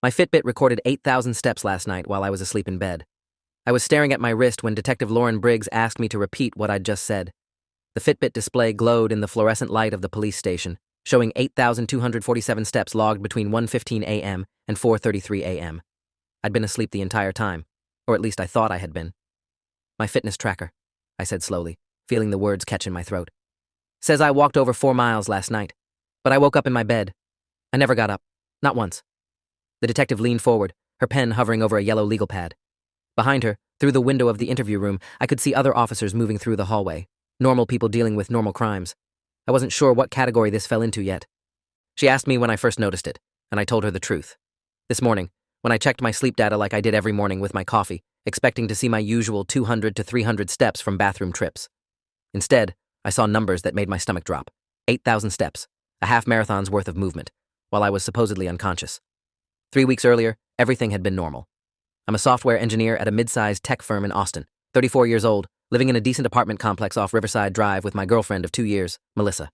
My Fitbit recorded 8,000 steps last night while I was asleep in bed. I was staring at my wrist when Detective Lauren Briggs asked me to repeat what I'd just said. The Fitbit display glowed in the fluorescent light of the police station, showing 8,247 steps logged between 1:15 a.m. and 4:33 a.m. I'd been asleep the entire time, or at least I thought I had been. My fitness tracker, I said slowly, feeling the words catch in my throat. Says I walked over 4 miles last night, but I woke up in my bed. I never got up, not once. The detective leaned forward, her pen hovering over a yellow legal pad. Behind her, through the window of the interview room, I could see other officers moving through the hallway, normal people dealing with normal crimes. I wasn't sure what category this fell into yet. She asked me when I first noticed it, and I told her the truth. This morning, when I checked my sleep data like I did every morning with my coffee, expecting to see my usual 200 to 300 steps from bathroom trips. Instead, I saw numbers that made my stomach drop. 8,000 steps, a half marathon's worth of movement, while I was supposedly unconscious. 3 weeks earlier, everything had been normal. I'm a software engineer at a mid-sized tech firm in Austin, 34 years old, living in a decent apartment complex off Riverside Drive with my girlfriend of 2 years, Melissa.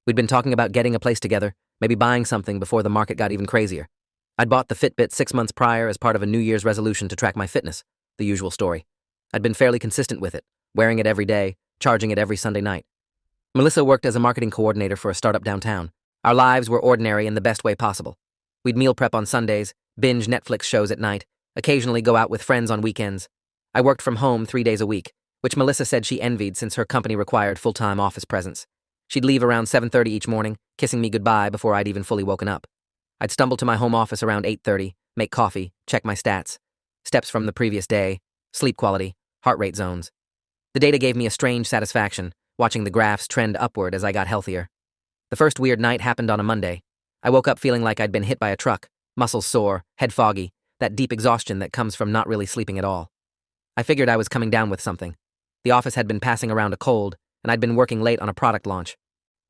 We'd been talking about getting a place together, maybe buying something before the market got even crazier. I'd bought the Fitbit 6 months prior as part of a New Year's resolution to track my fitness, the usual story. I'd been fairly consistent with it, wearing it every day, charging it every Sunday night. Melissa worked as a marketing coordinator for a startup downtown. Our lives were ordinary in the best way possible. We'd meal prep on Sundays, binge Netflix shows at night, occasionally go out with friends on weekends. I worked from home 3 days a week, which Melissa said she envied since her company required full-time office presence. She'd leave around 7:30 each morning, kissing me goodbye before I'd even fully woken up. I'd stumble to my home office around 8:30, make coffee, check my stats, steps from the previous day, sleep quality, heart rate zones. The data gave me a strange satisfaction, watching the graphs trend upward as I got healthier. The first weird night happened on a Monday. I woke up feeling like I'd been hit by a truck, muscles sore, head foggy, that deep exhaustion that comes from not really sleeping at all. I figured I was coming down with something. The office had been passing around a cold, and I'd been working late on a product launch.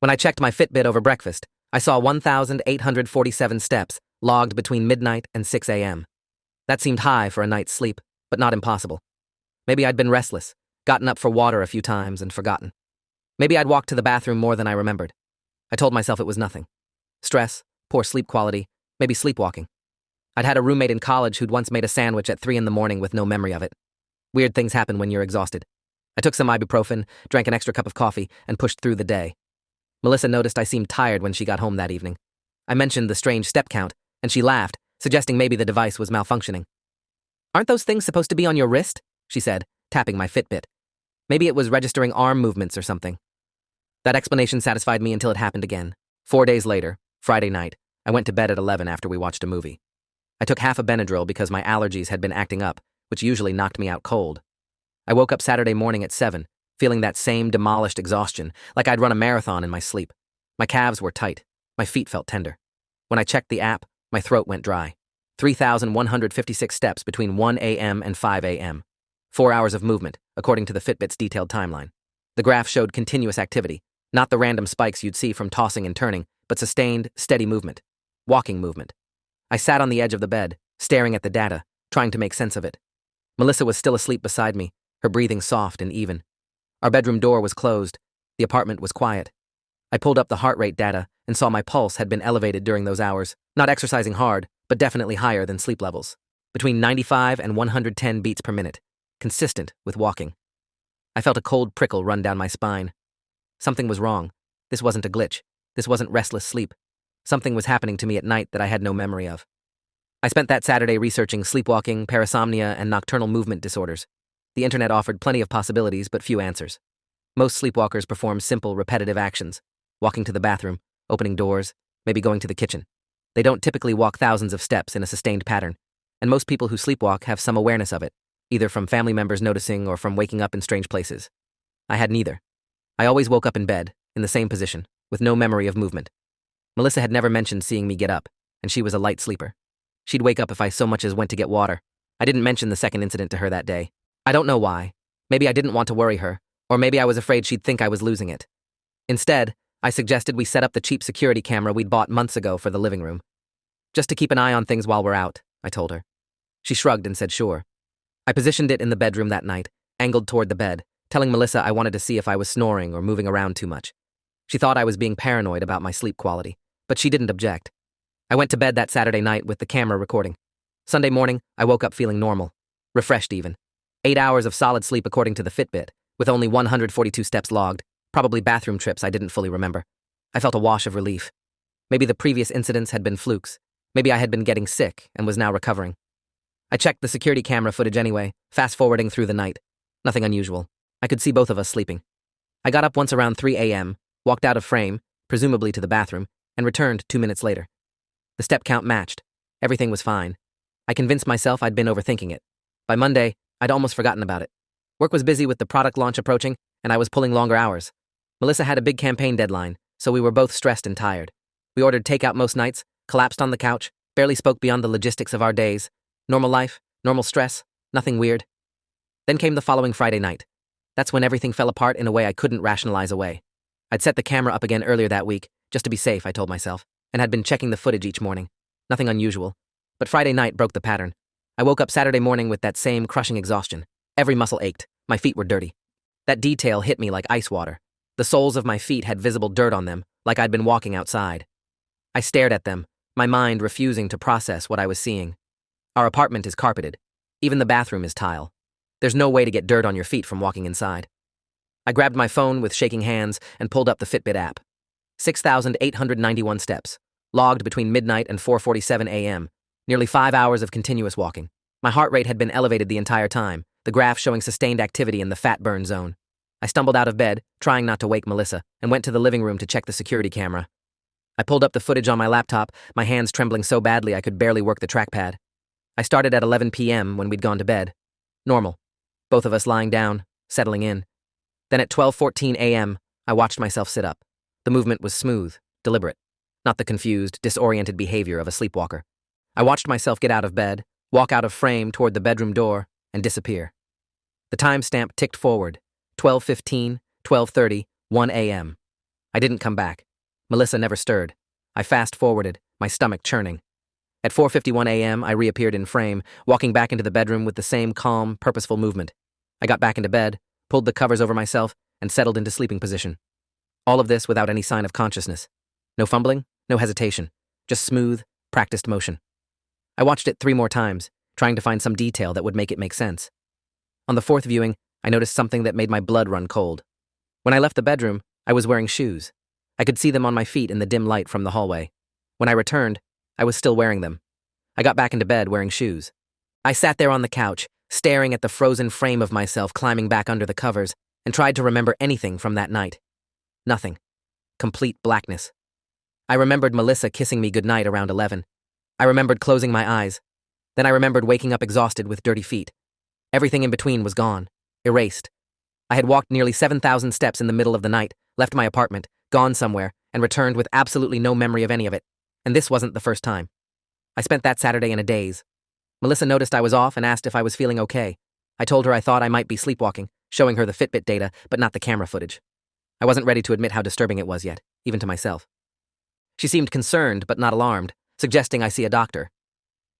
When I checked my Fitbit over breakfast, I saw 1,847 steps logged between midnight and 6 a.m. That seemed high for a night's sleep, but not impossible. Maybe I'd been restless, gotten up for water a few times and forgotten. Maybe I'd walked to the bathroom more than I remembered. I told myself it was nothing. Stress, poor sleep quality, maybe sleepwalking. I'd had a roommate in college who'd once made a sandwich at 3 in the morning with no memory of it. Weird things happen when you're exhausted. I took some ibuprofen, drank an extra cup of coffee, and pushed through the day. Melissa noticed I seemed tired when she got home that evening. I mentioned the strange step count, and she laughed, suggesting maybe the device was malfunctioning. "Aren't those things supposed to be on your wrist?" she said, tapping my Fitbit. Maybe it was registering arm movements or something. That explanation satisfied me until it happened again. 4 days later, Friday night, I went to bed at 11 after we watched a movie. I took half a Benadryl because my allergies had been acting up, which usually knocked me out cold. I woke up Saturday morning at 7, feeling that same demolished exhaustion, like I'd run a marathon in my sleep. My calves were tight. My feet felt tender. When I checked the app, my throat went dry. 3,156 steps between 1 a.m. and 5 a.m. 4 hours of movement, according to the Fitbit's detailed timeline. The graph showed continuous activity, not the random spikes you'd see from tossing and turning, but sustained, steady movement. Walking movement. I sat on the edge of the bed, staring at the data, trying to make sense of it. Melissa was still asleep beside me, her breathing soft and even. Our bedroom door was closed. The apartment was quiet. I pulled up the heart rate data and saw my pulse had been elevated during those hours, not exercising hard, but definitely higher than sleep levels. Between 95 and 110 beats per minute, consistent with walking. I felt a cold prickle run down my spine. Something was wrong. This wasn't a glitch. This wasn't restless sleep. Something was happening to me at night that I had no memory of. I spent that Saturday researching sleepwalking, parasomnia, and nocturnal movement disorders. The internet offered plenty of possibilities, but few answers. Most sleepwalkers perform simple, repetitive actions. Walking to the bathroom, opening doors, maybe going to the kitchen. They don't typically walk thousands of steps in a sustained pattern, and most people who sleepwalk have some awareness of it, either from family members noticing or from waking up in strange places. I had neither. I always woke up in bed, in the same position, with no memory of movement. Melissa had never mentioned seeing me get up, and she was a light sleeper. She'd wake up if I so much as went to get water. I didn't mention the second incident to her that day. I don't know why. Maybe I didn't want to worry her, or maybe I was afraid she'd think I was losing it. Instead, I suggested we set up the cheap security camera we'd bought months ago for the living room. "Just to keep an eye on things while we're out," I told her. She shrugged and said sure. I positioned it in the bedroom that night, angled toward the bed, telling Melissa I wanted to see if I was snoring or moving around too much. She thought I was being paranoid about my sleep quality, but she didn't object. I went to bed that Saturday night with the camera recording. Sunday morning, I woke up feeling normal. Refreshed even. 8 hours of solid sleep according to the Fitbit, with only 142 steps logged, probably bathroom trips I didn't fully remember. I felt a wash of relief. Maybe the previous incidents had been flukes. Maybe I had been getting sick and was now recovering. I checked the security camera footage anyway, fast-forwarding through the night. Nothing unusual. I could see both of us sleeping. I got up once around 3 a.m., walked out of frame, presumably to the bathroom, and returned 2 minutes later. The step count matched. Everything was fine. I convinced myself I'd been overthinking it. By Monday, I'd almost forgotten about it. Work was busy with the product launch approaching, and I was pulling longer hours. Melissa had a big campaign deadline, so we were both stressed and tired. We ordered takeout most nights, collapsed on the couch, barely spoke beyond the logistics of our days. Normal life, normal stress, nothing weird. Then came the following Friday night. That's when everything fell apart in a way I couldn't rationalize away. I'd set the camera up again earlier that week, just to be safe, I told myself, and had been checking the footage each morning. Nothing unusual. But Friday night broke the pattern. I woke up Saturday morning with that same crushing exhaustion. Every muscle ached. My feet were dirty. That detail hit me like ice water. The soles of my feet had visible dirt on them, like I'd been walking outside. I stared at them, my mind refusing to process what I was seeing. Our apartment is carpeted. Even the bathroom is tile. There's no way to get dirt on your feet from walking inside. I grabbed my phone with shaking hands and pulled up the Fitbit app. 6,891 steps, logged between midnight and 4:47 a.m., nearly 5 hours of continuous walking. My heart rate had been elevated the entire time, the graph showing sustained activity in the fat burn zone. I stumbled out of bed, trying not to wake Melissa, and went to the living room to check the security camera. I pulled up the footage on my laptop, my hands trembling so badly I could barely work the trackpad. I started at 11 p.m. when we'd gone to bed. Normal. Both of us lying down, settling in. Then at 12:14 a.m., I watched myself sit up. The movement was smooth, deliberate, not the confused, disoriented behavior of a sleepwalker. I watched myself get out of bed, walk out of frame toward the bedroom door, and disappear. The timestamp ticked forward, 12:15, 12:30, 1 a.m. I didn't come back. Melissa never stirred. I fast-forwarded, my stomach churning. At 4:51 a.m., I reappeared in frame, walking back into the bedroom with the same calm, purposeful movement. I got back into bed, pulled the covers over myself, and settled into sleeping position. All of this without any sign of consciousness. No fumbling, no hesitation, just smooth, practiced motion. I watched it 3 more times, trying to find some detail that would make it make sense. On the 4th viewing, I noticed something that made my blood run cold. When I left the bedroom, I was wearing shoes. I could see them on my feet in the dim light from the hallway. When I returned, I was still wearing them. I got back into bed wearing shoes. I sat there on the couch, staring at the frozen frame of myself climbing back under the covers, and tried to remember anything from that night. Nothing. Complete blackness. I remembered Melissa kissing me goodnight around 11. I remembered closing my eyes. Then I remembered waking up exhausted with dirty feet. Everything in between was gone, erased. I had walked nearly 7,000 steps in the middle of the night, left my apartment, gone somewhere, and returned with absolutely no memory of any of it. And this wasn't the first time. I spent that Saturday in a daze. Melissa noticed I was off and asked if I was feeling okay. I told her I thought I might be sleepwalking, showing her the Fitbit data, but not the camera footage. I wasn't ready to admit how disturbing it was yet, even to myself. She seemed concerned, but not alarmed, suggesting I see a doctor.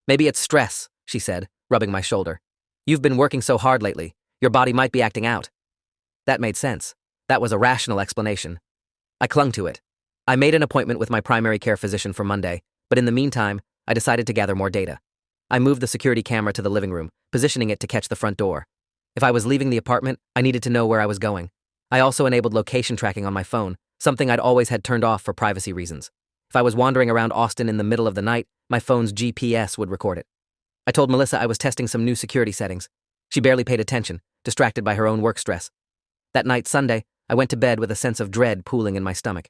Maybe it's stress, she said, rubbing my shoulder. You've been working so hard lately. Your body might be acting out. That made sense. That was a rational explanation. I clung to it. I made an appointment with my primary care physician for Monday, but in the meantime, I decided to gather more data. I moved the security camera to the living room, positioning it to catch the front door. If I was leaving the apartment, I needed to know where I was going. I also enabled location tracking on my phone, something I'd always had turned off for privacy reasons. If I was wandering around Austin in the middle of the night, my phone's GPS would record it. I told Melissa I was testing some new security settings. She barely paid attention, distracted by her own work stress. That night, Sunday, I went to bed with a sense of dread pooling in my stomach.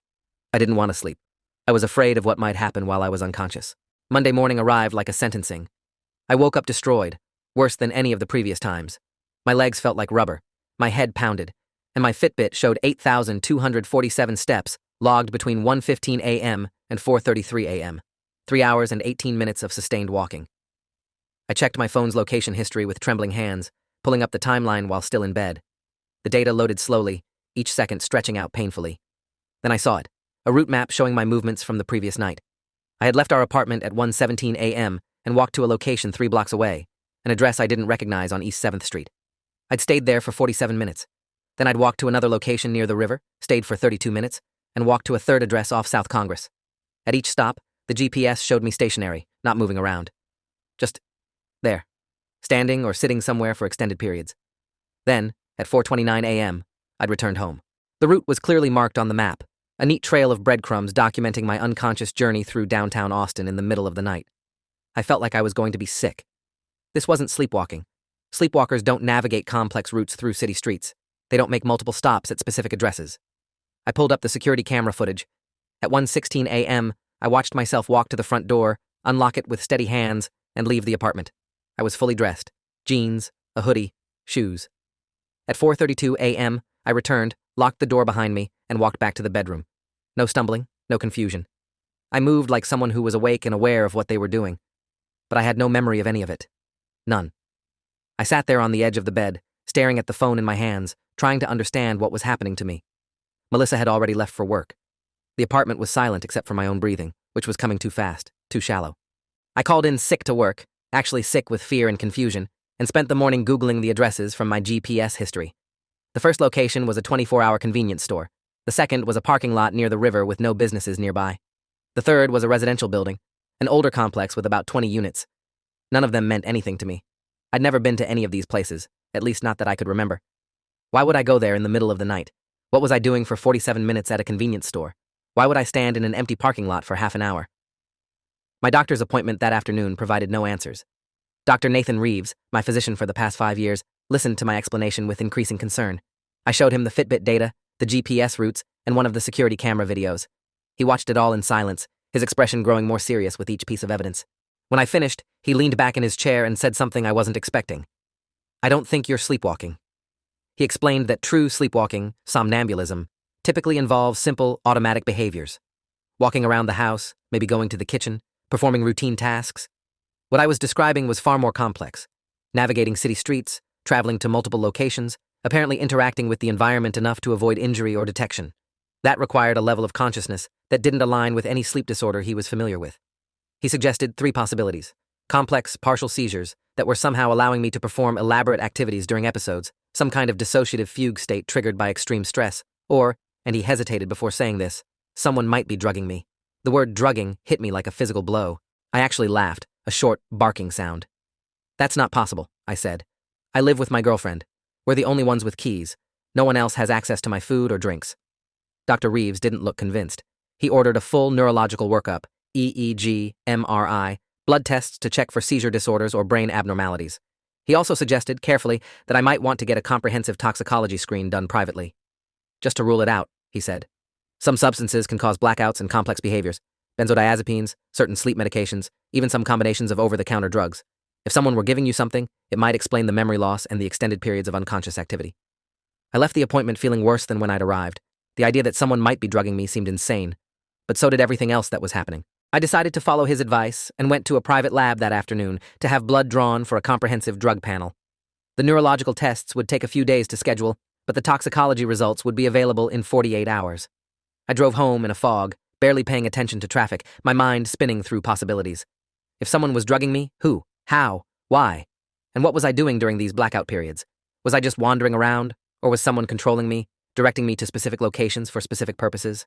I didn't want to sleep. I was afraid of what might happen while I was unconscious. Monday morning arrived like a sentencing. I woke up destroyed, worse than any of the previous times. My legs felt like rubber, my head pounded, and my Fitbit showed 8,247 steps, logged between 1:15 a.m. and 4:33 a.m., 3 hours and 18 minutes of sustained walking. I checked my phone's location history with trembling hands, pulling up the timeline while still in bed. The data loaded slowly, each second stretching out painfully. Then I saw it, a route map showing my movements from the previous night. I had left our apartment at 1:17 a.m. and walked to a location 3 blocks away, an address I didn't recognize on East 7th Street. I'd stayed there for 47 minutes. Then I'd walked to another location near the river, stayed for 32 minutes, and walked to a third address off South Congress. At each stop, The GPS showed me stationary, not moving around. Just there, standing or sitting somewhere for extended periods. Then, at 4:29 a.m., I'd returned home. The route was clearly marked on the map, a neat trail of breadcrumbs documenting my unconscious journey through downtown Austin in the middle of the night. I felt like I was going to be sick. This wasn't sleepwalking. Sleepwalkers don't navigate complex routes through city streets. They don't make multiple stops at specific addresses. I pulled up the security camera footage. At 1:16 a.m., I watched myself walk to the front door, unlock it with steady hands, and leave the apartment. I was fully dressed. Jeans, a hoodie, shoes. At 4:32 a.m., I returned, locked the door behind me, and walked back to the bedroom. No stumbling, no confusion. I moved like someone who was awake and aware of what they were doing. But I had no memory of any of it. None. I sat there on the edge of the bed, staring at the phone in my hands, trying to understand what was happening to me. Melissa had already left for work. The apartment was silent except for my own breathing, which was coming too fast, too shallow. I called in sick to work, actually sick with fear and confusion, and spent the morning Googling the addresses from my GPS history. The first location was a 24-hour convenience store. The second was a parking lot near the river with no businesses nearby. The third was a residential building, an older complex with about 20 units. None of them meant anything to me. I'd never been to any of these places, at least not that I could remember. Why would I go there in the middle of the night? What was I doing for 47 minutes at a convenience store? Why would I stand in an empty parking lot for half an hour? My doctor's appointment that afternoon provided no answers. Dr. Nathan Reeves, my physician for the past 5 years, listened to my explanation with increasing concern. I showed him the Fitbit data, the GPS routes, and one of the security camera videos. He watched it all in silence, his expression growing more serious with each piece of evidence. When I finished, he leaned back in his chair and said something I wasn't expecting. "I don't think you're sleepwalking." He explained that true sleepwalking, somnambulism, typically involves simple, automatic behaviors. Walking around the house, maybe going to the kitchen, performing routine tasks. What I was describing was far more complex. Navigating city streets, traveling to multiple locations, apparently interacting with the environment enough to avoid injury or detection. That required a level of consciousness that didn't align with any sleep disorder he was familiar with. He suggested 3 possibilities: complex, partial seizures that were somehow allowing me to perform elaborate activities during episodes, some kind of dissociative fugue state triggered by extreme stress, or, and he hesitated before saying this, someone might be drugging me. The word drugging hit me like a physical blow. I actually laughed, a short, barking sound. "That's not possible," I said. "I live with my girlfriend. We're the only ones with keys. No one else has access to my food or drinks." Dr. Reeves didn't look convinced. He ordered a full neurological workup, EEG, MRI, blood tests to check for seizure disorders or brain abnormalities. He also suggested, carefully, that I might want to get a comprehensive toxicology screen done privately. "Just to rule it out," he said. "Some substances can cause blackouts and complex behaviors. Benzodiazepines, certain sleep medications, even some combinations of over-the-counter drugs. If someone were giving you something, it might explain the memory loss and the extended periods of unconscious activity." I left the appointment feeling worse than when I'd arrived. The idea that someone might be drugging me seemed insane, but so did everything else that was happening. I decided to follow his advice and went to a private lab that afternoon to have blood drawn for a comprehensive drug panel. The neurological tests would take a few days to schedule, but the toxicology results would be available in 48 hours. I drove home in a fog, barely paying attention to traffic, my mind spinning through possibilities. If someone was drugging me, who? How? Why? And what was I doing during these blackout periods? Was I just wandering around, or was someone controlling me, directing me to specific locations for specific purposes?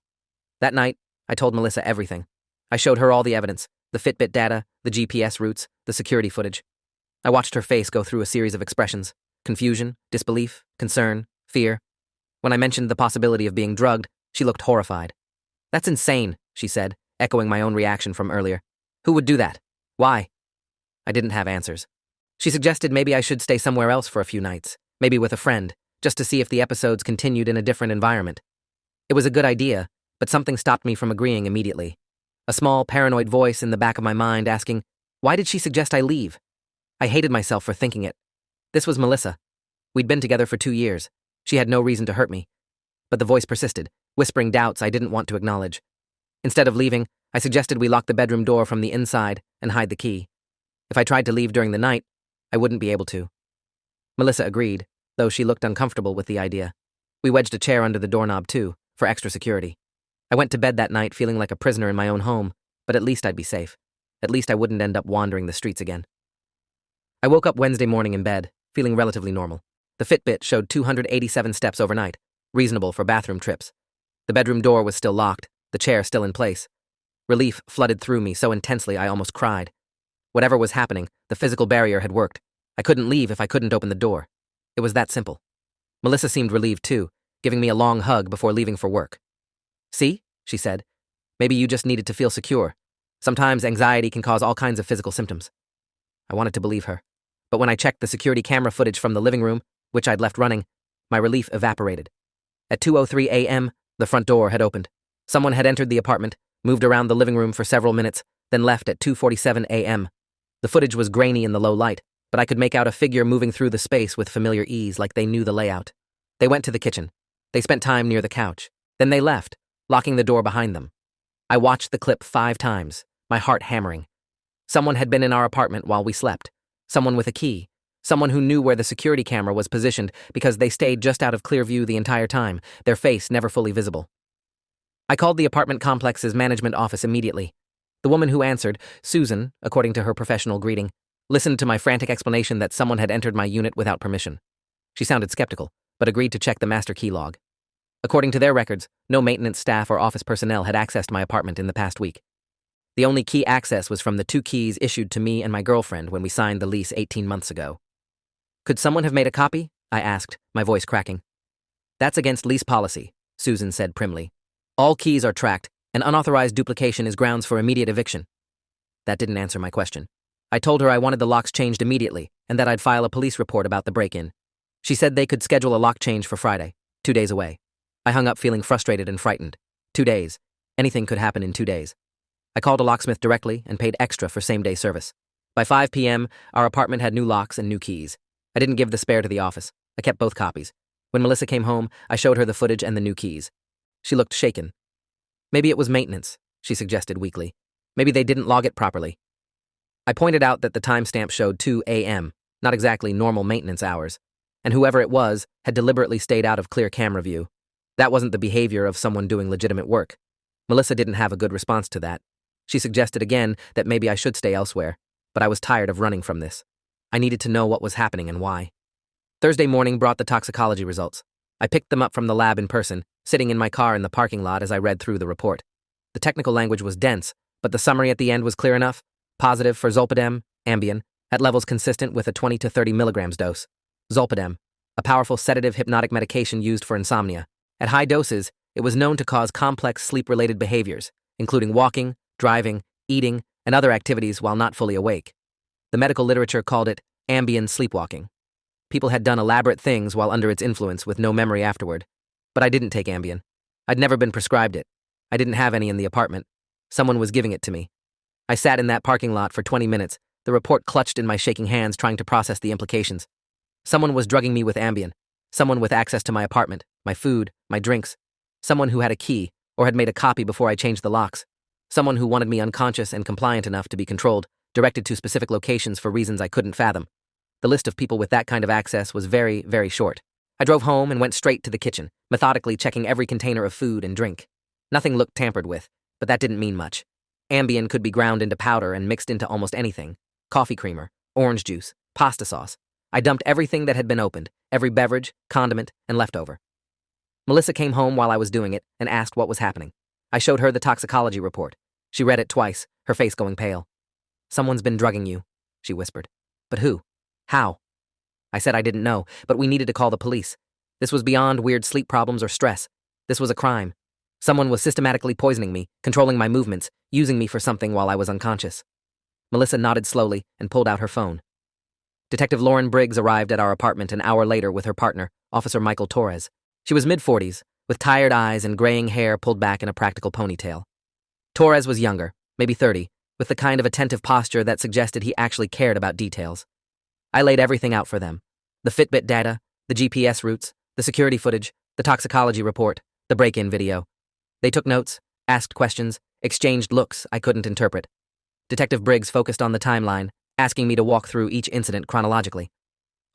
That night, I told Melissa everything. I showed her all the evidence, the Fitbit data, the GPS routes, the security footage. I watched her face go through a series of expressions: confusion, disbelief, concern, fear. When I mentioned the possibility of being drugged, she looked horrified. "That's insane," she said, echoing my own reaction from earlier. "Who would do that? Why?" I didn't have answers. She suggested maybe I should stay somewhere else for a few nights, maybe with a friend, just to see if the episodes continued in a different environment. It was a good idea, but something stopped me from agreeing immediately. A small, paranoid voice in the back of my mind asking, why did she suggest I leave? I hated myself for thinking it. This was Melissa. We'd been together for 2 years. She had no reason to hurt me. But the voice persisted, whispering doubts I didn't want to acknowledge. Instead of leaving, I suggested we lock the bedroom door from the inside and hide the key. If I tried to leave during the night, I wouldn't be able to. Melissa agreed, though she looked uncomfortable with the idea. We wedged a chair under the doorknob too, for extra security. I went to bed that night feeling like a prisoner in my own home, but at least I'd be safe. At least I wouldn't end up wandering the streets again. I woke up Wednesday morning in bed, feeling relatively normal. The Fitbit showed 287 steps overnight, reasonable for bathroom trips. The bedroom door was still locked, the chair still in place. Relief flooded through me so intensely I almost cried. Whatever was happening, the physical barrier had worked. I couldn't leave if I couldn't open the door. It was that simple. Melissa seemed relieved too, giving me a long hug before leaving for work. "See," she said, "maybe you just needed to feel secure. Sometimes anxiety can cause all kinds of physical symptoms." I wanted to believe her. But when I checked the security camera footage from the living room, which I'd left running, my relief evaporated. At 2:03 a.m., the front door had opened. Someone had entered the apartment, moved around the living room for several minutes, then left at 2:47 a.m. The footage was grainy in the low light, but I could make out a figure moving through the space with familiar ease, like they knew the layout. They went to the kitchen. They spent time near the couch. Then they left, locking the door behind them. I watched the clip 5 times, my heart hammering. Someone had been in our apartment while we slept. Someone with a key. Someone who knew where the security camera was positioned because they stayed just out of clear view the entire time, their face never fully visible. I called the apartment complex's management office immediately. The woman who answered, Susan, according to her professional greeting, listened to my frantic explanation that someone had entered my unit without permission. She sounded skeptical, but agreed to check the master key log. According to their records, no maintenance staff or office personnel had accessed my apartment in the past week. The only key access was from the 2 keys issued to me and my girlfriend when we signed the lease 18 months ago. "Could someone have made a copy?" I asked, my voice cracking. "That's against lease policy," Susan said primly. "All keys are tracked, and unauthorized duplication is grounds for immediate eviction." That didn't answer my question. I told her I wanted the locks changed immediately and that I'd file a police report about the break-in. She said they could schedule a lock change for Friday, 2 days away. I hung up feeling frustrated and frightened. 2 days. Anything could happen in 2 days. I called a locksmith directly and paid extra for same-day service. By 5 p.m., our apartment had new locks and new keys. I didn't give the spare to the office. I kept both copies. When Melissa came home, I showed her the footage and the new keys. She looked shaken. "Maybe it was maintenance," she suggested weakly. "Maybe they didn't log it properly." I pointed out that the timestamp showed 2 a.m., not exactly normal maintenance hours, and whoever it was had deliberately stayed out of clear camera view. That wasn't the behavior of someone doing legitimate work. Melissa didn't have a good response to that. She suggested again that maybe I should stay elsewhere, but I was tired of running from this. I needed to know what was happening and why. Thursday morning brought the toxicology results. I picked them up from the lab in person, sitting in my car in the parking lot as I read through the report. The technical language was dense, but the summary at the end was clear enough. Positive for zolpidem, Ambien, at levels consistent with a 20 to 30 milligrams dose. Zolpidem, a powerful sedative hypnotic medication used for insomnia. At high doses, it was known to cause complex sleep-related behaviors, including walking, driving, eating, and other activities while not fully awake. The medical literature called it Ambien sleepwalking. People had done elaborate things while under its influence with no memory afterward. But I didn't take Ambien. I'd never been prescribed it. I didn't have any in the apartment. Someone was giving it to me. I sat in that parking lot for 20 minutes, the report clutched in my shaking hands trying to process the implications. Someone was drugging me with Ambien. Someone with access to my apartment, my food, my drinks. Someone who had a key, or had made a copy before I changed the locks. Someone who wanted me unconscious and compliant enough to be controlled, directed to specific locations for reasons I couldn't fathom. The list of people with that kind of access was very, very short. I drove home and went straight to the kitchen, methodically checking every container of food and drink. Nothing looked tampered with, but that didn't mean much. Ambien could be ground into powder and mixed into almost anything. Coffee creamer, orange juice, pasta sauce. I dumped everything that had been opened, every beverage, condiment, and leftover. Melissa came home while I was doing it and asked what was happening. I showed her the toxicology report. She read it twice, her face going pale. "Someone's been drugging you," she whispered. "But who? How?" I said I didn't know, but we needed to call the police. This was beyond weird sleep problems or stress. This was a crime. Someone was systematically poisoning me, controlling my movements, using me for something while I was unconscious. Melissa nodded slowly and pulled out her phone. Detective Lauren Briggs arrived at our apartment an hour later with her partner, Officer Michael Torres. She was mid-40s, with tired eyes and graying hair pulled back in a practical ponytail. Torres was younger, maybe 30, with the kind of attentive posture that suggested he actually cared about details. I laid everything out for them. The Fitbit data, the GPS routes, the security footage, the toxicology report, the break-in video. They took notes, asked questions, exchanged looks I couldn't interpret. Detective Briggs focused on the timeline, asking me to walk through each incident chronologically.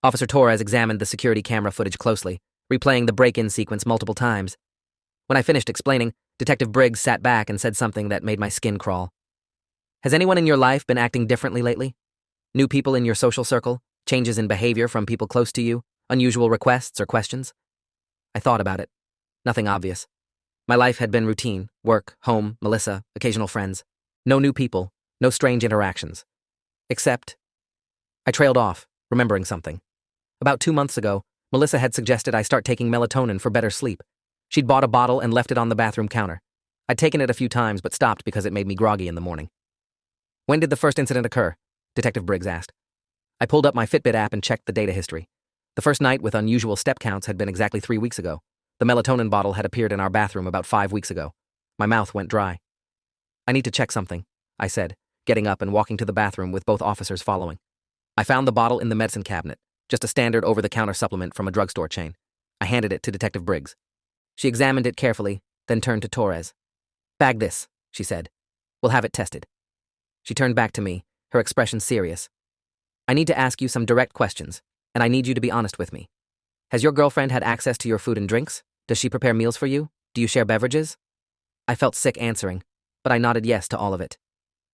Officer Torres examined the security camera footage closely, replaying the break-in sequence multiple times. When I finished explaining, Detective Briggs sat back and said something that made my skin crawl. "Has anyone in your life been acting differently lately? New people in your social circle? Changes in behavior from people close to you? Unusual requests or questions?" I thought about it. Nothing obvious. My life had been routine: work, home, Melissa, occasional friends. No new people, no strange interactions. Except, I trailed off, remembering something. About 2 months ago, Melissa had suggested I start taking melatonin for better sleep. She'd bought a bottle and left it on the bathroom counter. I'd taken it a few times but stopped because it made me groggy in the morning. When did the first incident occur? Detective Briggs asked. I pulled up my Fitbit app and checked the data history. The first night with unusual step counts had been exactly 3 weeks ago. The melatonin bottle had appeared in our bathroom about 5 weeks ago. My mouth went dry. I need to check something, I said, getting up and walking to the bathroom with both officers following. I found the bottle in the medicine cabinet, just a standard over-the-counter supplement from a drugstore chain. I handed it to Detective Briggs. She examined it carefully, then turned to Torres. Bag this, she said. We'll have it tested. She turned back to me, her expression serious. I need to ask you some direct questions, and I need you to be honest with me. Has your girlfriend had access to your food and drinks? Does she prepare meals for you? Do you share beverages? I felt sick answering, but I nodded yes to all of it.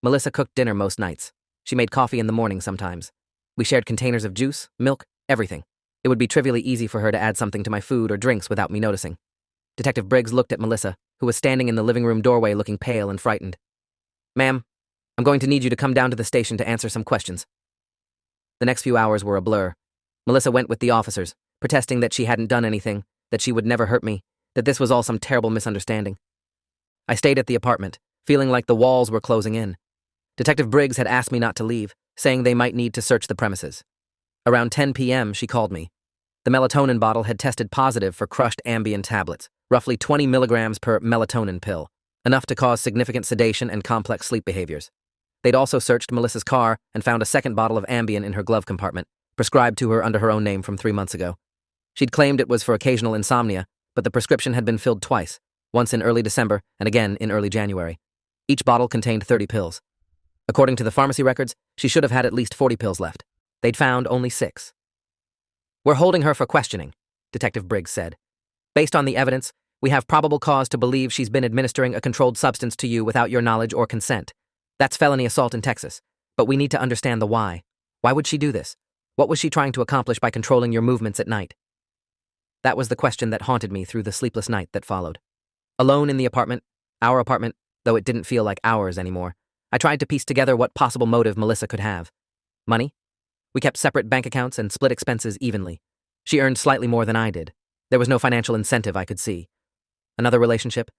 Melissa cooked dinner most nights. She made coffee in the morning sometimes. We shared containers of juice, milk, everything. It would be trivially easy for her to add something to my food or drinks without me noticing. Detective Briggs looked at Melissa, who was standing in the living room doorway looking pale and frightened. Ma'am, I'm going to need you to come down to the station to answer some questions. The next few hours were a blur. Melissa went with the officers, protesting that she hadn't done anything, that she would never hurt me, that this was all some terrible misunderstanding. I stayed at the apartment, feeling like the walls were closing in. Detective Briggs had asked me not to leave, saying they might need to search the premises. Around 10 p.m., she called me. The melatonin bottle had tested positive for crushed Ambien tablets, roughly 20 milligrams per melatonin pill, enough to cause significant sedation and complex sleep behaviors. They'd also searched Melissa's car and found a second bottle of Ambien in her glove compartment, prescribed to her under her own name from 3 months ago. She'd claimed it was for occasional insomnia, but the prescription had been filled twice, once in early December and again in early January. Each bottle contained 30 pills. According to the pharmacy records, she should have had at least 40 pills left. They'd found only 6. We're holding her for questioning, Detective Briggs said. Based on the evidence, we have probable cause to believe she's been administering a controlled substance to you without your knowledge or consent. That's felony assault in Texas, but we need to understand the why. Why would she do this? What was she trying to accomplish by controlling your movements at night? That was the question that haunted me through the sleepless night that followed. Alone in the apartment, our apartment, though it didn't feel like ours anymore, I tried to piece together what possible motive Melissa could have. Money? We kept separate bank accounts and split expenses evenly. She earned slightly more than I did. There was no financial incentive I could see. Another relationship?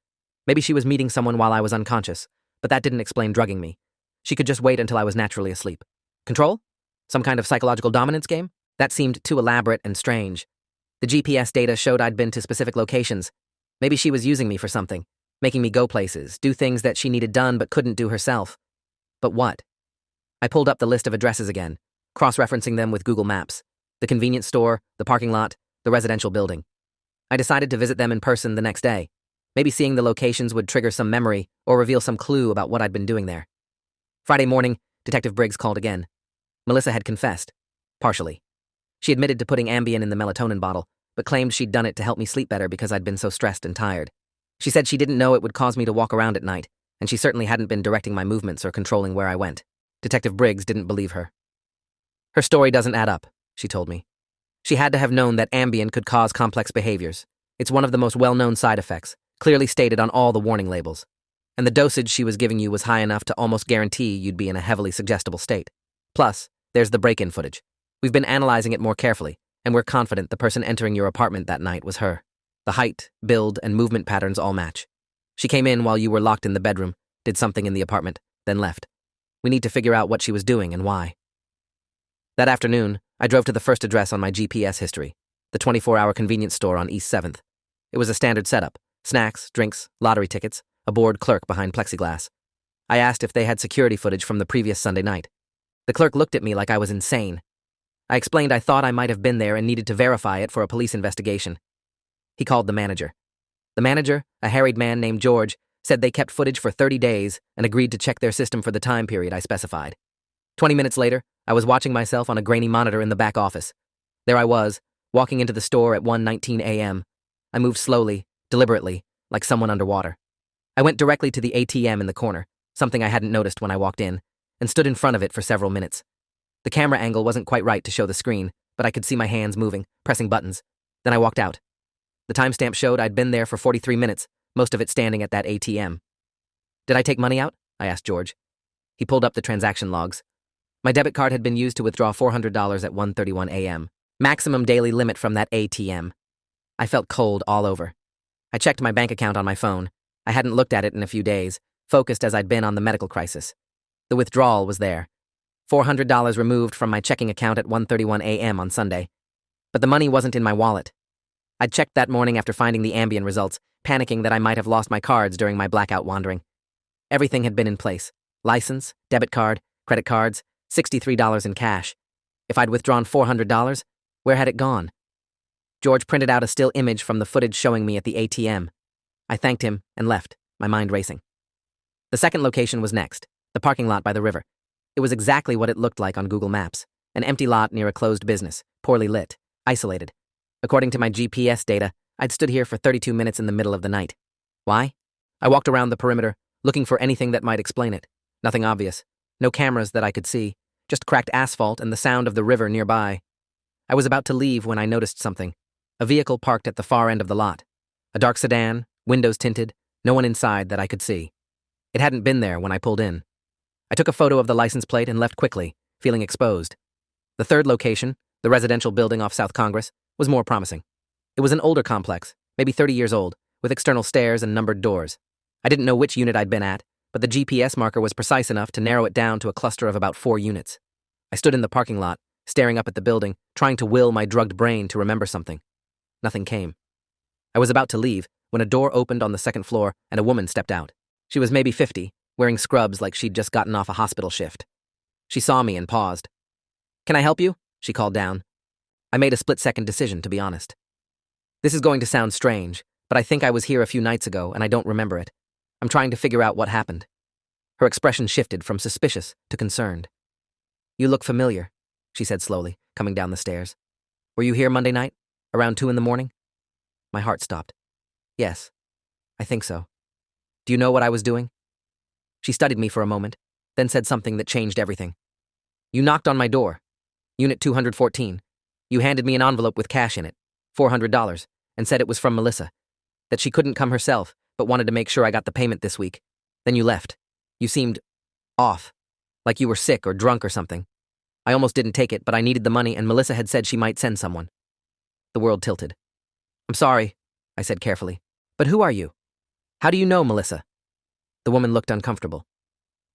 Maybe she was meeting someone while I was unconscious, but that didn't explain drugging me. She could just wait until I was naturally asleep. Control? Some kind of psychological dominance game? That seemed too elaborate and strange. The GPS data showed I'd been to specific locations. Maybe she was using me for something, making me go places, do things that she needed done but couldn't do herself. But what? I pulled up the list of addresses again, cross-referencing them with Google Maps, the convenience store, the parking lot, the residential building. I decided to visit them in person the next day. Maybe seeing the locations would trigger some memory or reveal some clue about what I'd been doing there. Friday morning, Detective Briggs called again. Melissa had confessed. Partially. She admitted to putting Ambien in the melatonin bottle, but claimed she'd done it to help me sleep better because I'd been so stressed and tired. She said she didn't know it would cause me to walk around at night, and she certainly hadn't been directing my movements or controlling where I went. Detective Briggs didn't believe her. Her story doesn't add up, she told me. She had to have known that Ambien could cause complex behaviors. It's one of the most well-known side effects, clearly stated on all the warning labels. And the dosage she was giving you was high enough to almost guarantee you'd be in a heavily suggestible state. Plus, there's the break-in footage. We've been analyzing it more carefully, and we're confident the person entering your apartment that night was her. The height, build, and movement patterns all match. She came in while you were locked in the bedroom, did something in the apartment, then left. We need to figure out what she was doing and why. That afternoon, I drove to the first address on my GPS history, the 24-hour convenience store on East 7th. It was a standard setup: snacks, drinks, lottery tickets, a bored clerk behind plexiglass. I asked if they had security footage from the previous Sunday night. The clerk looked at me like I was insane. I explained I thought I might have been there and needed to verify it for a police investigation. He called the manager. The manager, a harried man named George, said they kept footage for 30 days and agreed to check their system for the time period I specified. 20 minutes later, I was watching myself on a grainy monitor in the back office. There I was, walking into the store at 1:19 a.m. I moved slowly, deliberately, like someone underwater. I went directly to the ATM in the corner, something I hadn't noticed when I walked in, and stood in front of it for several minutes. The camera angle wasn't quite right to show the screen, but I could see my hands moving, pressing buttons. Then I walked out. The timestamp showed I'd been there for 43 minutes, most of it standing at that ATM. Did I take money out? I asked George. He pulled up the transaction logs. My debit card had been used to withdraw $400 at 1:31 a.m. Maximum daily limit from that ATM. I felt cold all over. I checked my bank account on my phone. I hadn't looked at it in a few days, focused as I'd been on the medical crisis. The withdrawal was there. $400 removed from my checking account at 1:31 a.m. on Sunday. But the money wasn't in my wallet. I'd checked that morning after finding the Ambien results, panicking that I might have lost my cards during my blackout wandering. Everything had been in place. License, debit card, credit cards, $63 in cash. If I'd withdrawn $400, where had it gone? George printed out a still image from the footage showing me at the ATM. I thanked him and left, my mind racing. The second location was next, the parking lot by the river. It was exactly what it looked like on Google Maps, an empty lot near a closed business, poorly lit, isolated. According to my GPS data, I'd stood here for 32 minutes in the middle of the night. Why? I walked around the perimeter, looking for anything that might explain it. Nothing obvious. No cameras that I could see, just cracked asphalt and the sound of the river nearby. I was about to leave when I noticed something. A vehicle parked at the far end of the lot. A dark sedan, windows tinted, no one inside that I could see. It hadn't been there when I pulled in. I took a photo of the license plate and left quickly, feeling exposed. The third location, the residential building off South Congress, was more promising. It was an older complex, maybe 30 years old, with external stairs and numbered doors. I didn't know which unit I'd been at, but the GPS marker was precise enough to narrow it down to a cluster of about 4 units. I stood in the parking lot, staring up at the building, trying to will my drugged brain to remember something. Nothing came. I was about to leave when a door opened on the second floor and a woman stepped out. She was maybe 50, wearing scrubs like she'd just gotten off a hospital shift. She saw me and paused. "Can I help you?" she called down. I made a split-second decision, to be honest. This is going to sound strange, but I think I was here a few nights ago and I don't remember it. I'm trying to figure out what happened. Her expression shifted from suspicious to concerned. "You look familiar," she said slowly, coming down the stairs. "Were you here Monday night? Around 2 in the morning?" My heart stopped. "Yes, I think so. Do you know what I was doing?" She studied me for a moment, then said something that changed everything. "You knocked on my door. Unit 214. You handed me an envelope with cash in it, $400, and said it was from Melissa, that she couldn't come herself, but wanted to make sure I got the payment this week. Then you left. You seemed off, like you were sick or drunk or something. I almost didn't take it, but I needed the money, and Melissa had said she might send someone." The world tilted. "I'm sorry," I said carefully, "but who are you? How do you know Melissa?" The woman looked uncomfortable.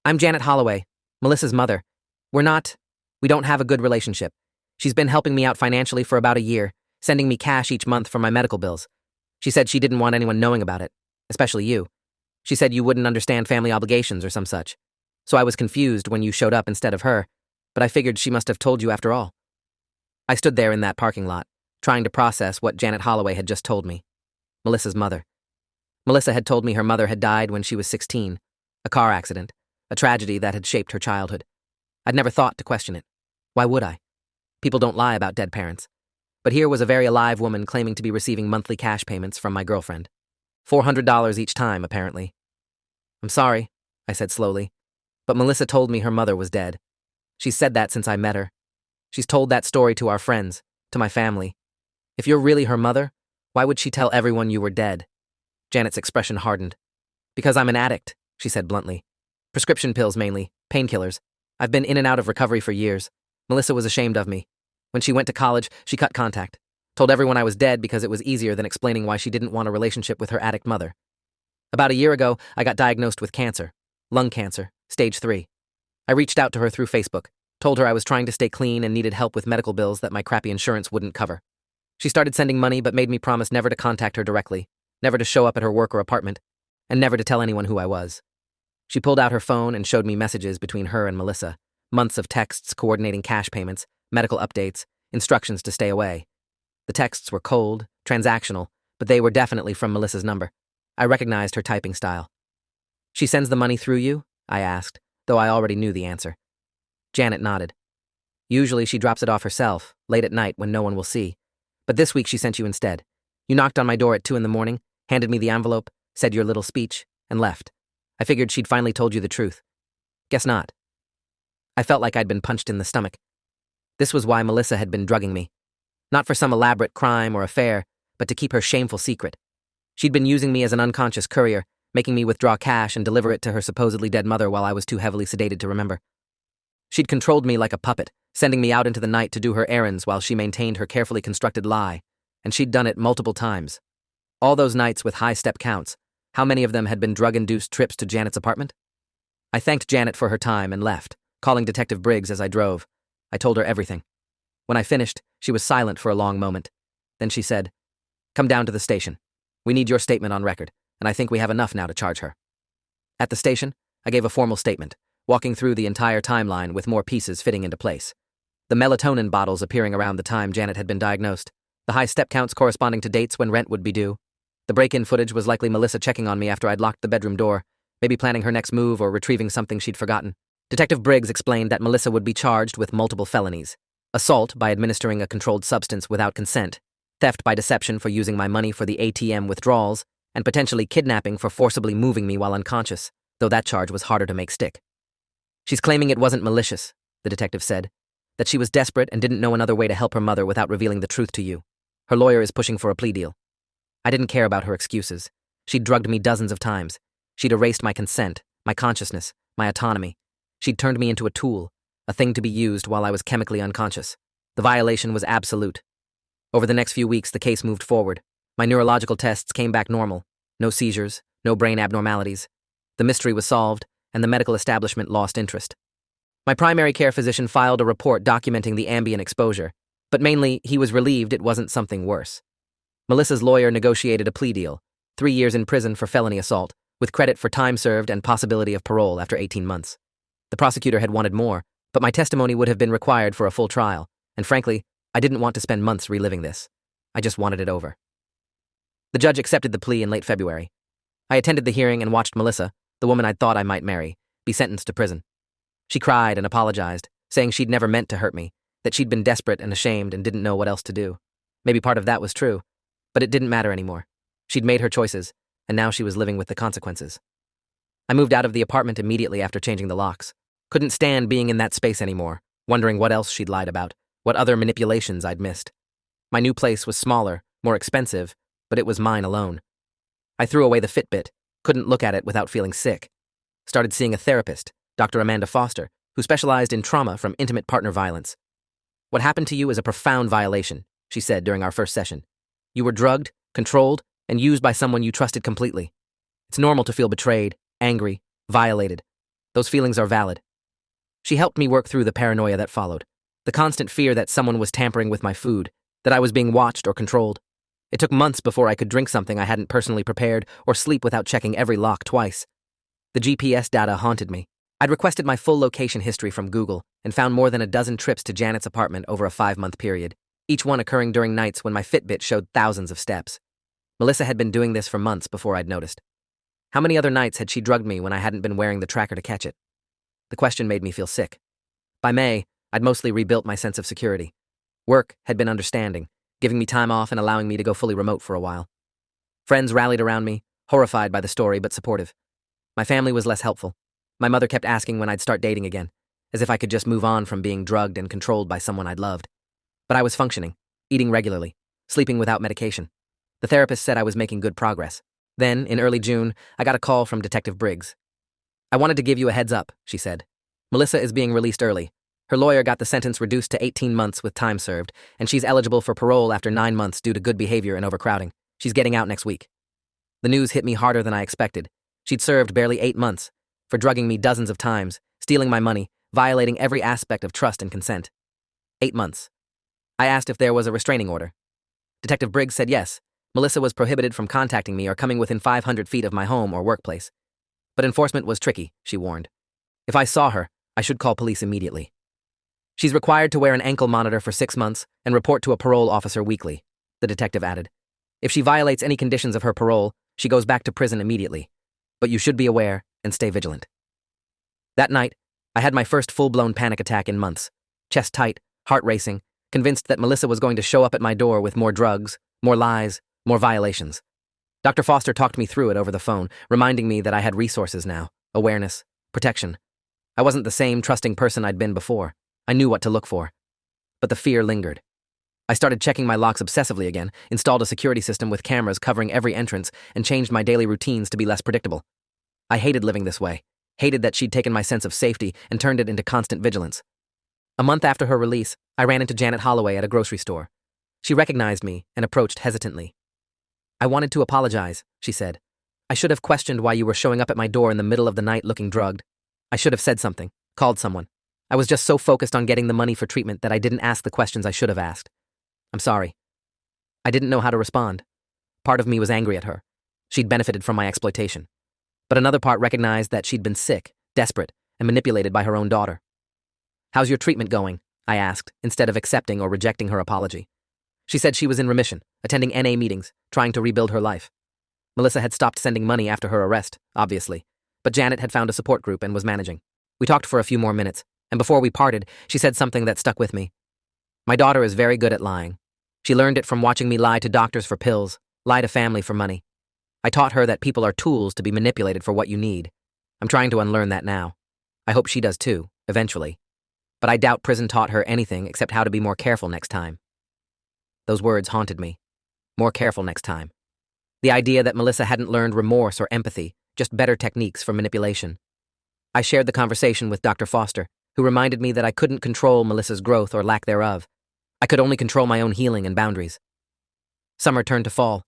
"I'm Janet Holloway, Melissa's mother. We don't have a good relationship. She's been helping me out financially for about a year, sending me cash each month for my medical bills. She said she didn't want anyone knowing about it, especially you. She said you wouldn't understand family obligations or some such. So I was confused when you showed up instead of her, but I figured she must have told you after all." I stood there in that parking lot, trying to process what Janet Holloway had just told me. Melissa's mother. Melissa had told me her mother had died when she was 16, a car accident, a tragedy that had shaped her childhood. I'd never thought to question it. Why would I? People don't lie about dead parents. But here was a very alive woman claiming to be receiving monthly cash payments from my girlfriend. $400 each time, apparently. "I'm sorry," I said slowly, "but Melissa told me her mother was dead. She's said that since I met her. She's told that story to our friends, to my family. If you're really her mother, why would she tell everyone you were dead?" Janet's expression hardened. "Because I'm an addict," she said bluntly. "Prescription pills mainly, painkillers. I've been in and out of recovery for years. Melissa was ashamed of me. When she went to college, she cut contact. Told everyone I was dead because it was easier than explaining why she didn't want a relationship with her addict mother. About a year ago, I got diagnosed with cancer. Lung cancer, stage 3. I reached out to her through Facebook, told her I was trying to stay clean and needed help with medical bills that my crappy insurance wouldn't cover. She started sending money but made me promise never to contact her directly, never to show up at her work or apartment, and never to tell anyone who I was. She pulled out her phone and showed me messages between her and Melissa, months of texts coordinating cash payments, medical updates, instructions to stay away. The texts were cold, transactional, but they were definitely from Melissa's number. I recognized her typing style. "She sends the money through you?" I asked, though I already knew the answer. Janet nodded. "Usually she drops it off herself, late at night when no one will see. But this week she sent you instead. You knocked on my door at 2 in the morning, handed me the envelope, said your little speech, and left. I figured she'd finally told you the truth. Guess not." I felt like I'd been punched in the stomach. This was why Melissa had been drugging me. Not for some elaborate crime or affair, but to keep her shameful secret. She'd been using me as an unconscious courier, making me withdraw cash and deliver it to her supposedly dead mother while I was too heavily sedated to remember. She'd controlled me like a puppet, sending me out into the night to do her errands while she maintained her carefully constructed lie, and she'd done it multiple times. All those nights with high step counts, how many of them had been drug-induced trips to Janet's apartment? I thanked Janet for her time and left, calling Detective Briggs as I drove. I told her everything. When I finished, she was silent for a long moment. Then she said, "Come down to the station. We need your statement on record, and I think we have enough now to charge her." At the station, I gave a formal statement, walking through the entire timeline with more pieces fitting into place. The melatonin bottles appearing around the time Janet had been diagnosed, the high step counts corresponding to dates when rent would be due. The break-in footage was likely Melissa checking on me after I'd locked the bedroom door, maybe planning her next move or retrieving something she'd forgotten. Detective Briggs explained that Melissa would be charged with multiple felonies: assault by administering a controlled substance without consent, theft by deception for using my money for the ATM withdrawals, and potentially kidnapping for forcibly moving me while unconscious, though that charge was harder to make stick. "She's claiming it wasn't malicious," the detective said, "that she was desperate and didn't know another way to help her mother without revealing the truth to you. Her lawyer is pushing for a plea deal." I didn't care about her excuses. She'd drugged me dozens of times. She'd erased my consent, my consciousness, my autonomy. She'd turned me into a tool, a thing to be used while I was chemically unconscious. The violation was absolute. Over the next few weeks, the case moved forward. My neurological tests came back normal. No seizures, no brain abnormalities. The mystery was solved, and the medical establishment lost interest. My primary care physician filed a report documenting the ambient exposure, but mainly he was relieved it wasn't something worse. Melissa's lawyer negotiated a plea deal, 3 years in prison for felony assault, with credit for time served and possibility of parole after 18 months. The prosecutor had wanted more, but my testimony would have been required for a full trial, and frankly, I didn't want to spend months reliving this. I just wanted it over. The judge accepted the plea in late February. I attended the hearing and watched Melissa, the woman I'd thought I might marry, be sentenced to prison. She cried and apologized, saying she'd never meant to hurt me, that she'd been desperate and ashamed and didn't know what else to do. Maybe part of that was true, but it didn't matter anymore. She'd made her choices, and now she was living with the consequences. I moved out of the apartment immediately after changing the locks. Couldn't stand being in that space anymore, wondering what else she'd lied about, what other manipulations I'd missed. My new place was smaller, more expensive, but it was mine alone. I threw away the Fitbit, couldn't look at it without feeling sick. Started seeing a therapist, Dr. Amanda Foster, who specialized in trauma from intimate partner violence. "What happened to you is a profound violation," she said during our first session. "You were drugged, controlled, and used by someone you trusted completely. It's normal to feel betrayed, angry, violated. Those feelings are valid." She helped me work through the paranoia that followed, the constant fear that someone was tampering with my food, that I was being watched or controlled. It took months before I could drink something I hadn't personally prepared or sleep without checking every lock twice. The GPS data haunted me. I'd requested my full location history from Google and found more than a dozen trips to Janet's apartment over a 5-month period, each one occurring during nights when my Fitbit showed thousands of steps. Melissa had been doing this for months before I'd noticed. How many other nights had she drugged me when I hadn't been wearing the tracker to catch it? The question made me feel sick. By May, I'd mostly rebuilt my sense of security. Work had been understanding, giving me time off and allowing me to go fully remote for a while. Friends rallied around me, horrified by the story but supportive. My family was less helpful. My mother kept asking when I'd start dating again, as if I could just move on from being drugged and controlled by someone I'd loved. But I was functioning, eating regularly, sleeping without medication. The therapist said I was making good progress. Then, in early June, I got a call from Detective Briggs. "I wanted to give you a heads up," she said. "Melissa is being released early. Her lawyer got the sentence reduced to 18 months with time served, and she's eligible for parole after 9 months due to good behavior and overcrowding. She's getting out next week." The news hit me harder than I expected. She'd served barely 8 months, for drugging me dozens of times, stealing my money, violating every aspect of trust and consent. 8 months. I asked if there was a restraining order. Detective Briggs said yes. Melissa was prohibited from contacting me or coming within 500 feet of my home or workplace. But enforcement was tricky, she warned. If I saw her, I should call police immediately. "She's required to wear an ankle monitor for 6 months and report to a parole officer weekly," the detective added. "If she violates any conditions of her parole, she goes back to prison immediately. But you should be aware and stay vigilant." That night, I had my first full-blown panic attack in months. Chest tight, heart racing, convinced that Melissa was going to show up at my door with more drugs, more lies, more violations. Dr. Foster talked me through it over the phone, reminding me that I had resources now, awareness, protection. I wasn't the same trusting person I'd been before. I knew what to look for. But the fear lingered. I started checking my locks obsessively again, installed a security system with cameras covering every entrance, and changed my daily routines to be less predictable. I hated living this way, hated that she'd taken my sense of safety and turned it into constant vigilance. A month after her release, I ran into Janet Holloway at a grocery store. She recognized me and approached hesitantly. "I wanted to apologize," she said. "I should have questioned why you were showing up at my door in the middle of the night looking drugged. I should have said something, called someone. I was just so focused on getting the money for treatment that I didn't ask the questions I should have asked. I'm sorry." I didn't know how to respond. Part of me was angry at her. She'd benefited from my exploitation. But another part recognized that she'd been sick, desperate, and manipulated by her own daughter. "How's your treatment going?" I asked, instead of accepting or rejecting her apology. She said she was in remission, attending NA meetings, trying to rebuild her life. Melissa had stopped sending money after her arrest, obviously, but Janet had found a support group and was managing. We talked for a few more minutes, and before we parted, she said something that stuck with me. "My daughter is very good at lying. She learned it from watching me lie to doctors for pills, lie to family for money. I taught her that people are tools to be manipulated for what you need. I'm trying to unlearn that now. I hope she does too, eventually. But I doubt prison taught her anything except how to be more careful next time." Those words haunted me. More careful next time. The idea that Melissa hadn't learned remorse or empathy, just better techniques for manipulation. I shared the conversation with Dr. Foster, who reminded me that I couldn't control Melissa's growth or lack thereof. I could only control my own healing and boundaries. Summer turned to fall.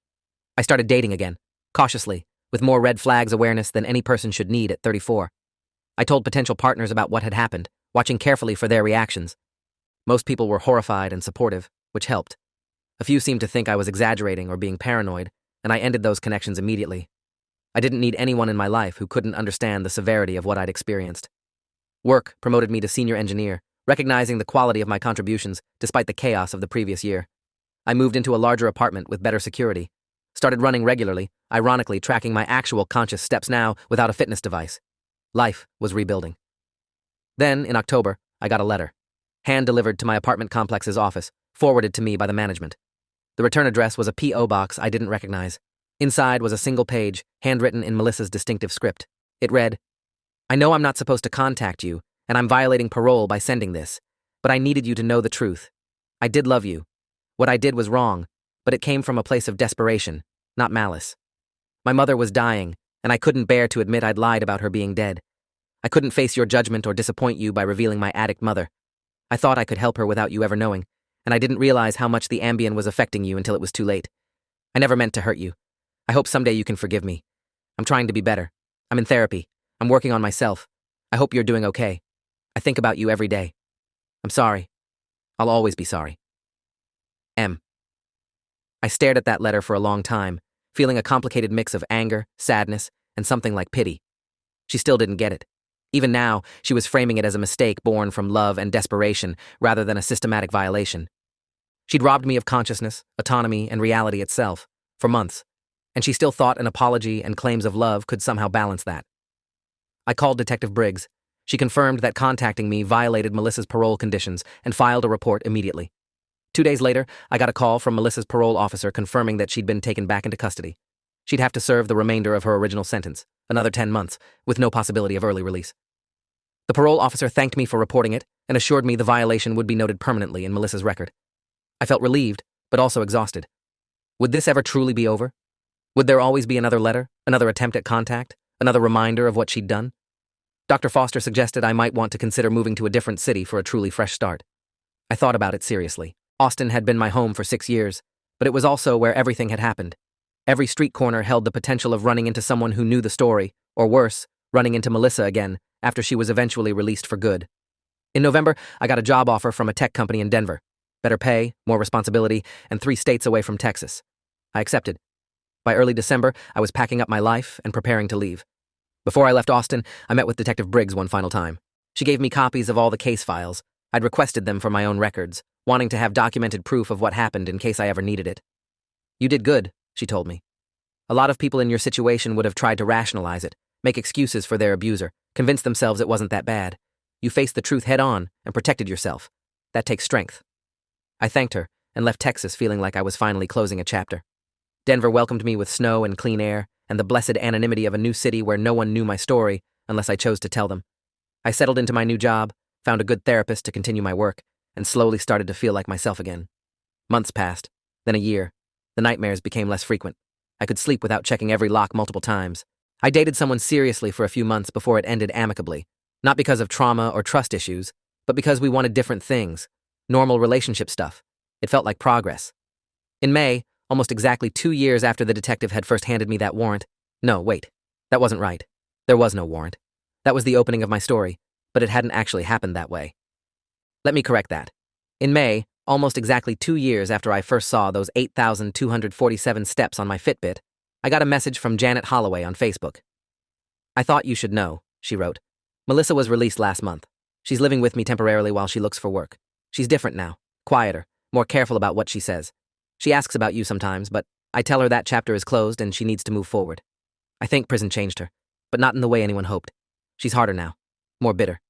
I started dating again, cautiously, with more red flags awareness than any person should need at 34. I told potential partners about what had happened, watching carefully for their reactions. Most people were horrified and supportive, which helped. A few seemed to think I was exaggerating or being paranoid, and I ended those connections immediately. I didn't need anyone in my life who couldn't understand the severity of what I'd experienced. Work promoted me to senior engineer, recognizing the quality of my contributions despite the chaos of the previous year. I moved into a larger apartment with better security, started running regularly, ironically tracking my actual conscious steps now without a fitness device. Life was rebuilding. Then, in October, I got a letter, hand-delivered to my apartment complex's office, forwarded to me by the management. The return address was a P.O. box I didn't recognize. Inside was a single page, handwritten in Melissa's distinctive script. It read, "I know I'm not supposed to contact you, and I'm violating parole by sending this, but I needed you to know the truth. I did love you. What I did was wrong, but it came from a place of desperation, not malice. My mother was dying, and I couldn't bear to admit I'd lied about her being dead. I couldn't face your judgment or disappoint you by revealing my addict mother. I thought I could help her without you ever knowing, and I didn't realize how much the Ambien was affecting you until it was too late. I never meant to hurt you. I hope someday you can forgive me. I'm trying to be better. I'm in therapy. I'm working on myself. I hope you're doing okay. I think about you every day. I'm sorry. I'll always be sorry. M." I stared at that letter for a long time, feeling a complicated mix of anger, sadness, and something like pity. She still didn't get it. Even now, she was framing it as a mistake born from love and desperation rather than a systematic violation. She'd robbed me of consciousness, autonomy, and reality itself, for months, and she still thought an apology and claims of love could somehow balance that. I called Detective Briggs. She confirmed that contacting me violated Melissa's parole conditions and filed a report immediately. 2 days later, I got a call from Melissa's parole officer confirming that she'd been taken back into custody. She'd have to serve the remainder of her original sentence, another 10 months, with no possibility of early release. The parole officer thanked me for reporting it and assured me the violation would be noted permanently in Melissa's record. I felt relieved, but also exhausted. Would this ever truly be over? Would there always be another letter, another attempt at contact, another reminder of what she'd done? Dr. Foster suggested I might want to consider moving to a different city for a truly fresh start. I thought about it seriously. Austin had been my home for 6 years, but it was also where everything had happened. Every street corner held the potential of running into someone who knew the story, or worse, running into Melissa again after she was eventually released for good. In November, I got a job offer from a tech company in Denver. Better pay, more responsibility, and 3 states away from Texas. I accepted. By early December, I was packing up my life and preparing to leave. Before I left Austin, I met with Detective Briggs one final time. She gave me copies of all the case files. I'd requested them for my own records, wanting to have documented proof of what happened in case I ever needed it. "You did good," she told me. "A lot of people in your situation would have tried to rationalize it, make excuses for their abuser, convince themselves it wasn't that bad. You faced the truth head on and protected yourself. That takes strength." I thanked her and left Texas feeling like I was finally closing a chapter. Denver welcomed me with snow and clean air and the blessed anonymity of a new city where no one knew my story unless I chose to tell them. I settled into my new job, found a good therapist to continue my work, and slowly started to feel like myself again. Months passed, then a year. The nightmares became less frequent. I could sleep without checking every lock multiple times. I dated someone seriously for a few months before it ended amicably, not because of trauma or trust issues, but because we wanted different things, normal relationship stuff. It felt like progress. In May, almost exactly 2 years after the detective had first handed me that warrant— No, wait. That wasn't right. There was no warrant. That was the opening of my story, but it hadn't actually happened that way. Let me correct that. In May, almost exactly 2 years after I first saw those 8,247 steps on my Fitbit, I got a message from Janet Holloway on Facebook. "I thought you should know," she wrote. "Melissa was released last month. She's living with me temporarily while she looks for work. She's different now, quieter, more careful about what she says. She asks about you sometimes, but I tell her that chapter is closed and she needs to move forward. I think prison changed her, but not in the way anyone hoped. She's harder now, more bitter.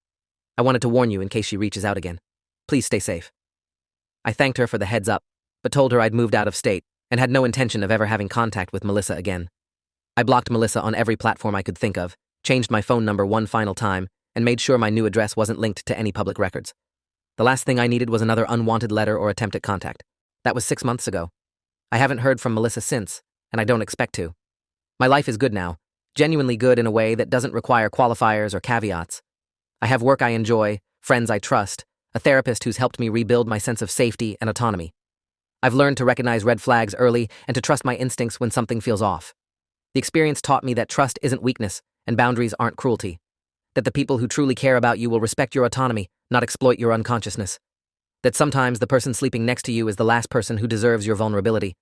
I wanted to warn you in case she reaches out again. Please stay safe." I thanked her for the heads up, but told her I'd moved out of state and had no intention of ever having contact with Melissa again. I blocked Melissa on every platform I could think of, changed my phone number one final time, and made sure my new address wasn't linked to any public records. The last thing I needed was another unwanted letter or attempt at contact. That was 6 months ago. I haven't heard from Melissa since, and I don't expect to. My life is good now, genuinely good in a way that doesn't require qualifiers or caveats. I have work I enjoy, friends I trust, a therapist who's helped me rebuild my sense of safety and autonomy. I've learned to recognize red flags early and to trust my instincts when something feels off. The experience taught me that trust isn't weakness and boundaries aren't cruelty. That the people who truly care about you will respect your autonomy, not exploit your unconsciousness. That sometimes the person sleeping next to you is the last person who deserves your vulnerability.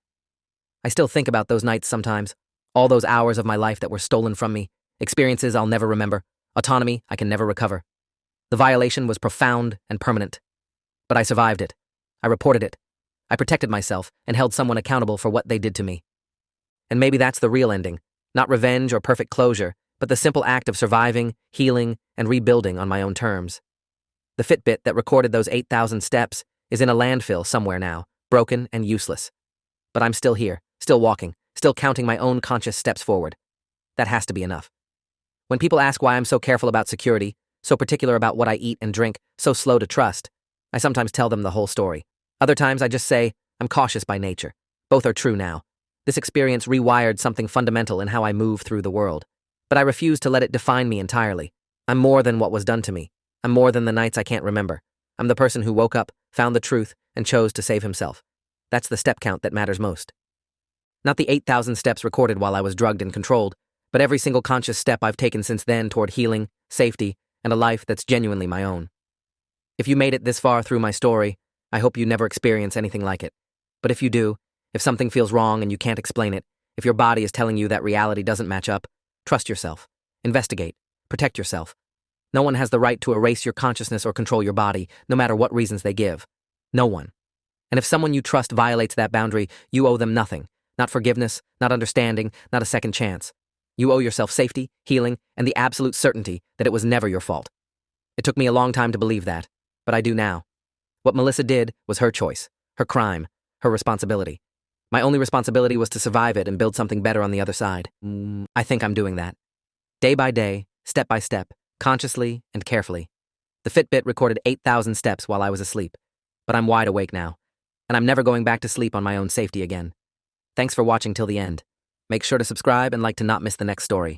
I still think about those nights sometimes, all those hours of my life that were stolen from me, experiences I'll never remember, autonomy I can never recover. The violation was profound and permanent. But I survived it. I reported it. I protected myself and held someone accountable for what they did to me. And maybe that's the real ending, not revenge or perfect closure, but the simple act of surviving, healing, and rebuilding on my own terms. The Fitbit that recorded those 8,000 steps is in a landfill somewhere now, broken and useless. But I'm still here, still walking, still counting my own conscious steps forward. That has to be enough. When people ask why I'm so careful about security, so particular about what I eat and drink, so slow to trust, I sometimes tell them the whole story. Other times I just say, I'm cautious by nature. Both are true now. This experience rewired something fundamental in how I move through the world. But I refuse to let it define me entirely. I'm more than what was done to me. I'm more than the nights I can't remember. I'm the person who woke up, found the truth, and chose to save himself. That's the step count that matters most. Not the 8,000 steps recorded while I was drugged and controlled, but every single conscious step I've taken since then toward healing, safety, and a life that's genuinely my own. If you made it this far through my story, I hope you never experience anything like it. But if you do, if something feels wrong and you can't explain it, if your body is telling you that reality doesn't match up, trust yourself. Investigate. Protect yourself. No one has the right to erase your consciousness or control your body, no matter what reasons they give. No one. And if someone you trust violates that boundary, you owe them nothing. Not forgiveness, not understanding, not a second chance. You owe yourself safety, healing, and the absolute certainty that it was never your fault. It took me a long time to believe that, but I do now. What Melissa did was her choice, her crime, her responsibility. My only responsibility was to survive it and build something better on the other side. I think I'm doing that. Day by day, step by step, consciously and carefully. The Fitbit recorded 8,000 steps while I was asleep, but I'm wide awake now, and I'm never going back to sleep on my own safety again. Thanks for watching till the end. Make sure to subscribe and like to not miss the next story.